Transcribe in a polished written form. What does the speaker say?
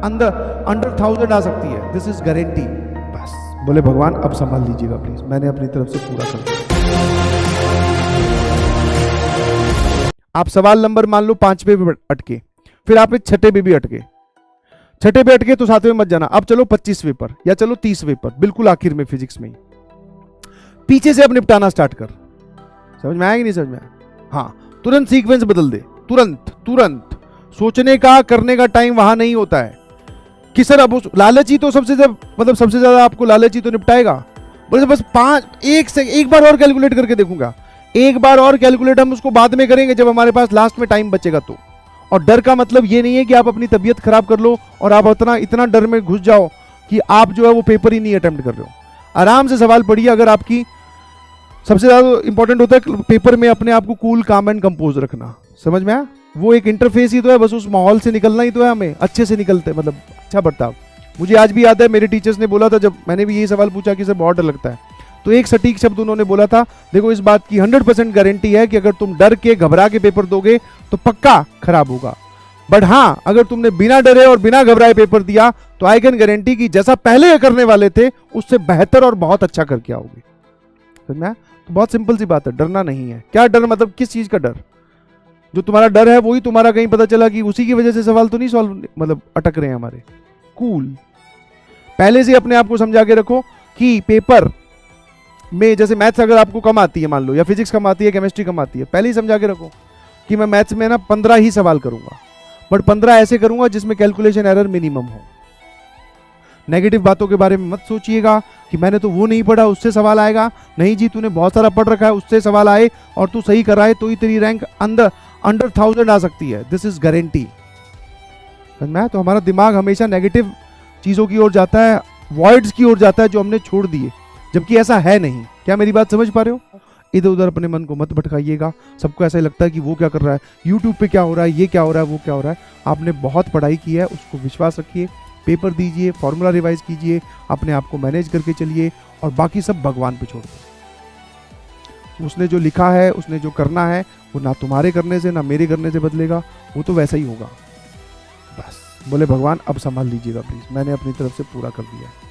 अंदर अंडर 1000 आ सकती है, दिस इज गारंटी। बस बोले भगवान अब संभाल लीजिएगा प्लीज, मैंने अपनी तरफ से पूरा कर दिया। आप सवाल नंबर मान लो 5 पे भी अटके, फिर आपने 6 पे भी अटके, 6 पे अटके तो 7वें मत जाना, अब चलो 25वें पर या चलो 30वें पर, बिल्कुल आखिर में फिजिक्स में ही पीछे से अब निपटाना स्टार्ट कर। समझ में आया कि नहीं समझ में आया? हाँ, तुरंत सीक्वेंस बदल दे, तुरंत तुरंत। सोचने का करने का टाइम वहां नहीं होता है कि सर अब लालची तो सबसे ज्यादा आपको लालची तो निपटाएगा। बोले बस 1 बार और कैलकुलेट करके देखूंगा, 1 बार और कैलकुलेट हम उसको बाद में करेंगे जब हमारे पास लास्ट में टाइम बचेगा तो। और डर का मतलब ये नहीं है कि आप अपनी तबीयत खराब कर लो और आप इतना डर में घुस जाओ कि आप जो है वो पेपर ही नहीं अटेम्प्ट कर रहे हो। आराम से सवाल पढ़िए। अगर आपकी सबसे ज्यादा इंपॉर्टेंट होता है पेपर में अपने आप को कूल काम एंड कंपोज रखना। समझ में आया? वो एक इंटरफेस ही तो है, बस उस माहौल से निकलना ही तो है, हमें अच्छे से निकलते मतलब अच्छा बर्ताव। मुझे आज भी याद है मेरे टीचर्स ने बोला था जब मैंने भी यही सवाल पूछा कि सर बहुत डर लगता है, तो एक सटीक शब्द उन्होंने बोला था, देखो इस बात की 100% गारंटी है कि अगर तुम डर के घबरा के पेपर दोगे तो पक्का खराब होगा, बट हाँ अगर तुमने बिना डरे और बिना घबराए पेपर दिया तो आई कैन गारंटी कि जैसा पहले करने वाले थे उससे बेहतर और बहुत अच्छा करके आओगे। समझ में आया? तो बहुत सिंपल सी बात है, डरना नहीं है। क्या डर मतलब किस चीज का डर? जो तुम्हारा डर है वही तुम्हारा कहीं पता चला कि उसी की वजह से सवाल तो नहीं सॉल्व मतलब अटक रहे हैं हमारे। कूल पहले से अपने आप को समझा के रखो कि पेपर में जैसे मैथ्स अगर आपको कम आती है मान लो, या फिजिक्स कम आती है, केमिस्ट्री कम आती है, पहले ही समझा के रखो कि मैं मैथ्स में ना 15 ही सवाल करूंगा, बट 15 ऐसे करूंगा जिसमें कैलकुलेशन एरर मिनिमम हो। नेगेटिव बातों के बारे में मत सोचिएगा कि मैंने तो वो नहीं पढ़ा उससे सवाल आएगा। नहीं जी, तूने बहुत सारा पढ़ रखा है उससे सवाल आए और तू सही कर रहा है तो ही तेरी रैंक अंडर 1000 आ सकती है, दिस इज गारंटी। समझ में आया? तो हमारा दिमाग हमेशा नेगेटिव चीजों की ओर जाता है, वॉइड्स की ओर जाता है जो हमने छोड़ दिए, जबकि ऐसा है नहीं। क्या मेरी बात समझ पा रहे हो? इधर उधर अपने मन को मत भटकाइएगा। सबको ऐसा ही लगता है कि वो क्या कर रहा है, यूट्यूब पे क्या हो रहा है, ये क्या हो रहा है, वो क्या हो रहा है। आपने बहुत पढ़ाई की है, उसको विश्वास रखिए, पेपर दीजिए, फॉर्मूला रिवाइज कीजिए, अपने आप को मैनेज करके चलिए और बाकी सब भगवान पे छोड़ दो। उसने जो लिखा है, उसने जो करना है, वो ना तुम्हारे करने से ना मेरे करने से बदलेगा, वो तो वैसा ही होगा। बस बोले भगवान अब संभाल लीजिएगा प्लीज, मैंने अपनी तरफ से पूरा कर दिया है।